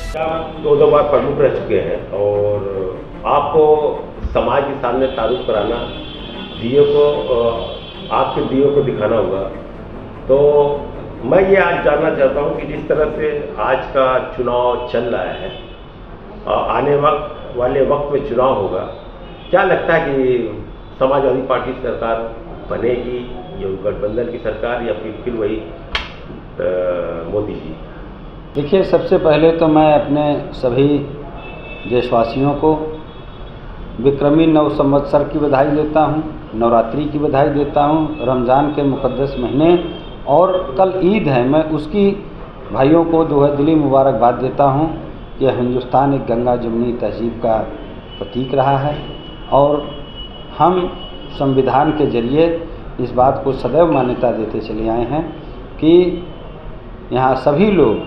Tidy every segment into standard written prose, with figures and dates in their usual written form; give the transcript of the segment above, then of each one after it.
आप दो बार प्रमुख रह चुके हैं और आपको समाज के सामने तारुफ कराना, दिए को आपके दिए को दिखाना होगा। तो मैं ये आज जानना चाहता हूँ कि जिस तरह से आज का चुनाव चल रहा है, आने वाले वक्त में चुनाव होगा, क्या लगता है कि समाजवादी पार्टी सरकार बनेगी या गठबंधन की सरकार या फिर वही मोदी जी? देखिए, सबसे पहले तो मैं अपने सभी देशवासियों को विक्रमी नव संवत्सर की बधाई देता हूँ, नवरात्रि की बधाई देता हूँ, रमज़ान के मुक़द्दस महीने और कल ईद है, मैं उसकी भाइयों को जो है दिली मुबारकबाद देता हूँ। यह हिंदुस्तान एक गंगा जमुनी तहज़ीब का प्रतीक रहा है और हम संविधान के ज़रिए इस बात को सदैव मान्यता देते चले आए हैं कि यहाँ सभी लोग,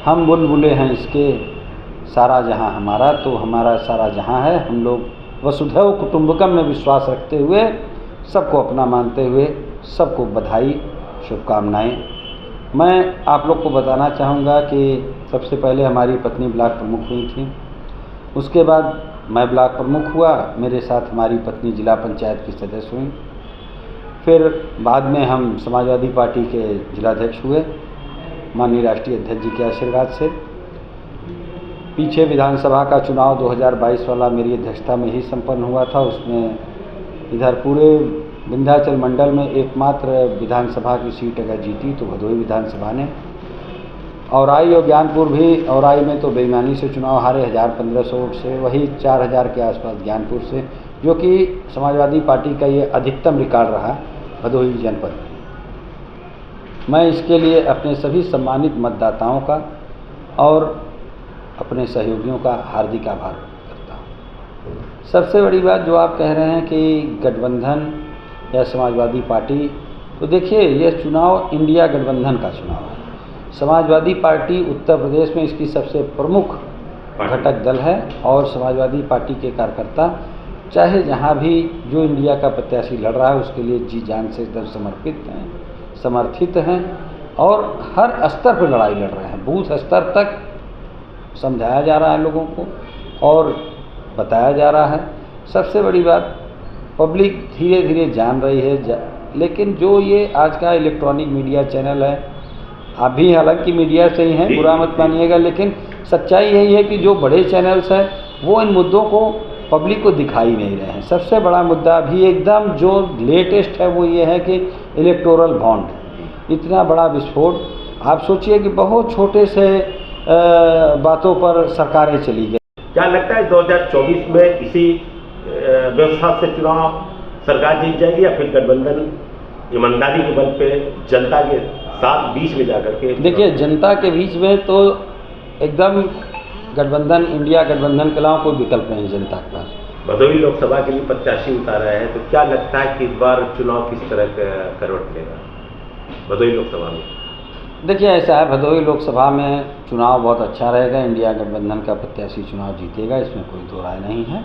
हम बुलबुले हैं इसके, सारा जहाँ हमारा, तो हमारा सारा जहाँ है। हम लोग वसुधैव कुटुंबकम में विश्वास रखते हुए, सबको अपना मानते हुए, सबको बधाई, शुभकामनाएं। मैं आप लोग को बताना चाहूँगा कि सबसे पहले हमारी पत्नी ब्लॉक प्रमुख हुई थी, उसके बाद मैं ब्लॉक प्रमुख हुआ, मेरे साथ हमारी पत्नी जिला पंचायत की सदस्य हुई, फिर बाद में हम समाजवादी पार्टी के जिलाध्यक्ष हुए माननीय राष्ट्रीय अध्यक्ष जी के आशीर्वाद से। पीछे विधानसभा का चुनाव 2022 वाला मेरी अध्यक्षता में ही संपन्न हुआ था। उसमें इधर पूरे विंध्याचल मंडल में एकमात्र विधानसभा की सीट अगर जीती तो भदोही विधानसभा ने। औराई और ज्ञानपुर भी, औराई में तो बेईमानी से चुनाव हारे 1500 वोट से, वही 4000 के आसपास ज्ञानपुर से, जो कि समाजवादी पार्टी का ये अधिकतम रिकॉर्ड रहा भदोही जनपद में। मैं इसके लिए अपने सभी सम्मानित मतदाताओं का और अपने सहयोगियों का हार्दिक आभार करता हूँ। सबसे बड़ी बात जो आप कह रहे हैं कि गठबंधन या समाजवादी पार्टी, तो देखिए ये चुनाव इंडिया गठबंधन का चुनाव है। समाजवादी पार्टी उत्तर प्रदेश में इसकी सबसे प्रमुख घटक दल है और समाजवादी पार्टी के कार्यकर्ता चाहे जहाँ भी जो इंडिया का प्रत्याशी लड़ रहा है उसके लिए जी जान से समर्थित हैं और हर स्तर पर लड़ाई लड़ रहे हैं। बूथ स्तर तक समझाया जा रहा है लोगों को और बताया जा रहा है। सबसे बड़ी बात, पब्लिक धीरे धीरे जान रही है, लेकिन जो ये आज का इलेक्ट्रॉनिक मीडिया चैनल है, आप भी हालांकि मीडिया से ही हैं, बुरा मत मानिएगा, लेकिन सच्चाई यही है कि जो बड़े चैनल्स हैं वो इन मुद्दों को पब्लिक को दिखाई नहीं रहे हैं। सबसे बड़ा मुद्दा अभी एकदम जो लेटेस्ट है वो ये है कि इलेक्टोरल बॉन्ड, इतना बड़ा विस्फोट। आप सोचिए कि बहुत छोटे से बातों पर सरकारें चली गई। क्या लगता है 2024 में इसी व्यवस्था से चुनाव सरकार जीत जाएगी या फिर गठबंधन ईमानदारी के बल पे जनता के साथ बीच में जाकर के? देखिए, जनता के बीच में तो एकदम गठबंधन, इंडिया गठबंधन के अलावा कोई विकल्प नहीं जनता के पास। भदोही लोकसभा के लिए प्रत्याशी उतारा है, तो क्या लगता है कि इस बार चुनाव किस तरह का करवट लेगा भदोही लोकसभा में? देखिए, ऐसा है, भदोही लोकसभा में चुनाव बहुत अच्छा रहेगा, इंडिया गठबंधन का प्रत्याशी चुनाव जीतेगा, इसमें कोई दो राय नहीं है।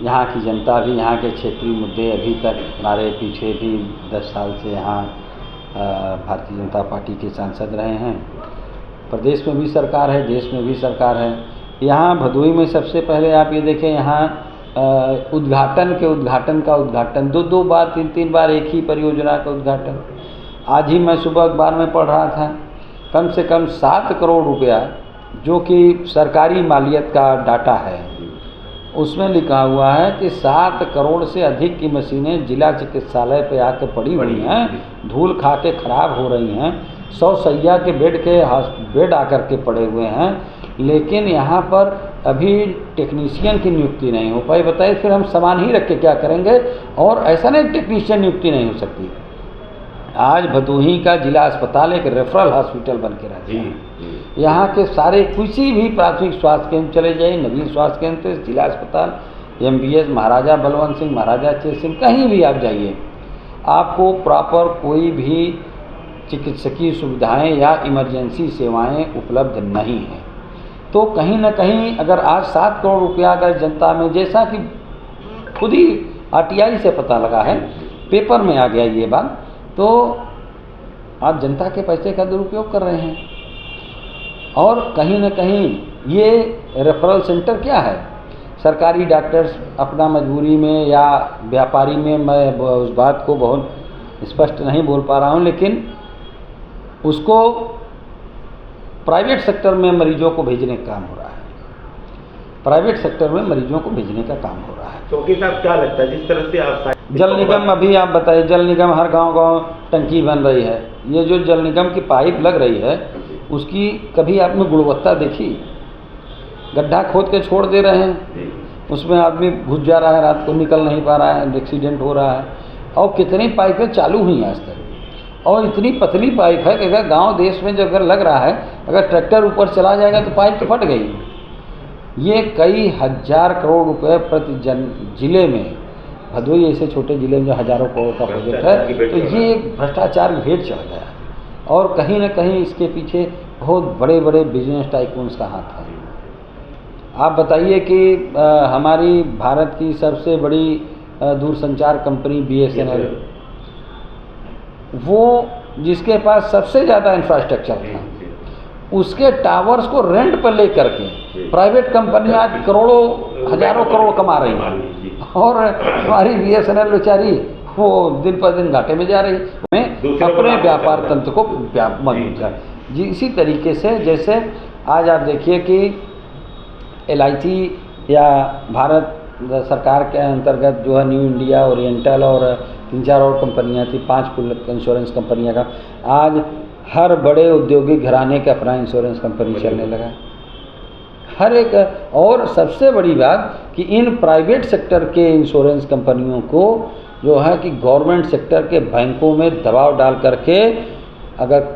यहाँ की जनता भी, यहाँ के क्षेत्रीय मुद्दे अभी तक हमारे पीछे भी 10 साल से यहाँ भारतीय जनता पार्टी के सांसद रहे हैं। प्रदेश में भी सरकार है, देश में भी सरकार है। यहाँ भदोही में सबसे पहले आप ये देखें, यहाँ उद्घाटन 2-2 बार, 3-3 बार एक ही परियोजना का उद्घाटन। आज ही मैं सुबह अखबार में पढ़ रहा था, कम से कम 7 करोड़ रुपया, जो कि सरकारी मालियत का डाटा है, उसमें लिखा हुआ है कि 7 करोड़ से अधिक की मशीनें जिला चिकित्सालय पे आकर पड़ी हुई हैं, धूल खा के खराब हो रही हैं, 100 सैया के बेड आकर के पड़े हुए हैं, लेकिन यहाँ पर अभी टेक्नीशियन की नियुक्ति नहीं हो पाई। बताइए, फिर हम सामान ही रख के क्या करेंगे? और ऐसा नहीं टेक्नीशियन नियुक्ति नहीं हो सकती। आज भदोही का जिला अस्पताल एक रेफरल हॉस्पिटल बन के रहता है। यहाँ के सारे किसी भी प्राथमिक स्वास्थ्य केंद्र चले जाइए, नवीन स्वास्थ्य केंद्र, जिला अस्पताल, MBS, महाराजा बलवंत सिंह, महाराजा अचेत सिंह, कहीं भी आप जाइए, आपको प्रॉपर कोई भी चिकित्सकीय सुविधाएं या इमरजेंसी सेवाएं उपलब्ध नहीं हैं। तो कहीं ना कहीं अगर आज 7 करोड़ रुपया अगर जनता में, जैसा कि खुद ही RTI से पता लगा है, पेपर में आ गया ये बात, तो आप जनता के पैसे का दुरुपयोग कर रहे हैं। और कहीं न कहीं ये रेफरल सेंटर क्या है, सरकारी डॉक्टर्स अपना मजबूरी में या व्यापारी में, मैं उस बात को बहुत स्पष्ट नहीं बोल पा रहा हूँ, लेकिन उसको प्राइवेट सेक्टर में मरीजों को भेजने का काम हो रहा है, प्राइवेट सेक्टर में मरीजों को भेजने का काम हो रहा है। तो वकील साहब क्या लगता है जिस तरह से आप जल निगम, अभी आप बताइए, जल निगम हर गांव-गांव टंकी बन रही है, ये जो जल निगम की पाइप लग रही है उसकी कभी आपने गुणवत्ता देखी? गड्ढा खोद के छोड़ दे रहे हैं, उसमें आदमी घुस जा रहा है, रात को निकल नहीं पा रहा है, एक्सीडेंट हो रहा है। और कितनी पाइपें चालू हुई आज तक, और इतनी पतली पाइप है कि अगर गांव देश में जो अगर लग रहा है, अगर ट्रैक्टर ऊपर चला जाएगा तो पाइप तो फट गई। ये कई हजार करोड़ रुपए प्रति जिले में, भदोही ऐसे छोटे जिले में जो हजारों करोड़ का प्रोजेक्ट है, तो ये एक भ्रष्टाचार की भेंट चढ़ गया है। और कहीं न कहीं इसके पीछे बहुत बड़े बड़े बिजनेस टाइकून्स का हाथ है। आप बताइए कि हमारी भारत की सबसे बड़ी दूरसंचार कंपनी BSNL, वो जिसके पास सबसे ज़्यादा इंफ्रास्ट्रक्चर था, उसके टावर्स को रेंट पर ले करके प्राइवेट कंपनियां आज करोड़ों हजारों करोड़ कमा रही हैं, और हमारी BSNL बेचारी वो दिन पर दिन घाटे में जा रही है, अपने व्यापार तंत्र को मजबूत कर। जी, इसी तरीके से जैसे आज आप देखिए कि LIC या भारत सरकार के अंतर्गत जो है न्यू इंडिया, ओरिएंटल और 3-4 और कंपनियां थी, 5 कुल इंश्योरेंस कंपनियां का, आज हर बड़े औद्योगिक घराने का अपना इंश्योरेंस कंपनी चलने लगा, हर एक। और सबसे बड़ी बात कि इन प्राइवेट सेक्टर के इंश्योरेंस कंपनियों को जो है कि गवर्नमेंट सेक्टर के बैंकों में दबाव डाल करके, अगर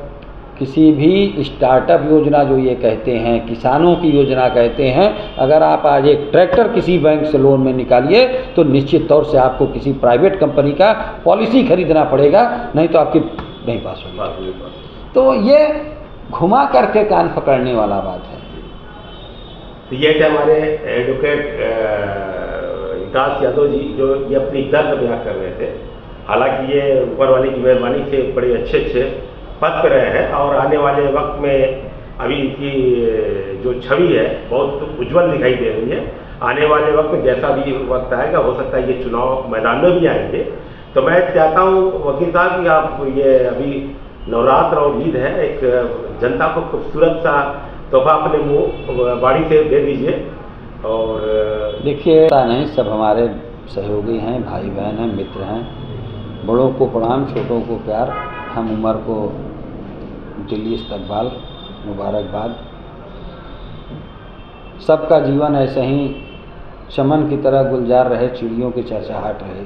किसी भी स्टार्टअप योजना जो ये कहते हैं, किसानों की योजना कहते हैं, अगर आप आज एक ट्रैक्टर किसी बैंक से लोन में निकालिए तो निश्चित तौर से आपको किसी प्राइवेट कंपनी का पॉलिसी खरीदना पड़ेगा, नहीं तो आपकी नहीं पास होगी। तो ये घुमा करके कान पकड़ने वाला बात है। तो ये थे हमारे एडवोकेट विकास यादव जी, जो ये अपनी दर्द बयां कर रहे थे। हालांकि ये ऊपर वाले की मेहरबानी से बड़े अच्छे पद पर रहे हैं, और आने वाले वक्त में अभी इनकी जो छवि है बहुत उज्जवल दिखाई दे रही है। आने वाले वक्त में जैसा भी वक्त आएगा, हो सकता है ये चुनाव मैदान में भी आएंगे। तो मैं चाहता हूँ वकील साहब कि आप ये अभी नवरात्र और ईद है, एक जनता को खूबसूरत सा तोहफा अपने मुँह बाड़ी से दे दीजिए। और देखिए, नहीं, सब हमारे सहयोगी हैं, भाई बहन हैं, मित्र हैं। बड़ों को प्रणाम, छोटों को प्यार, हम उम्र को दिली इस्तकबाल, मुबारकबाद। सबका जीवन ऐसे ही चमन की तरह गुलजार रहे, चिड़ियों की चहचहाट रहे,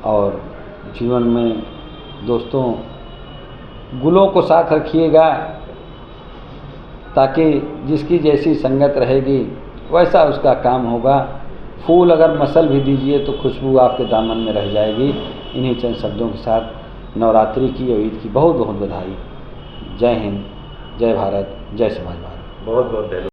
और जीवन में दोस्तों गुलों को साथ रखिएगा, ताकि जिसकी जैसी संगत रहेगी वैसा उसका काम होगा। फूल अगर मसल भी दीजिए तो खुशबू आपके दामन में रह जाएगी। इन्हीं चंद शब्दों के साथ नवरात्रि की और ईद की बहुत बहुत बधाई। जय हिंद, जय भारत, जय समाजवाद। बहुत बहुत धन्यवाद।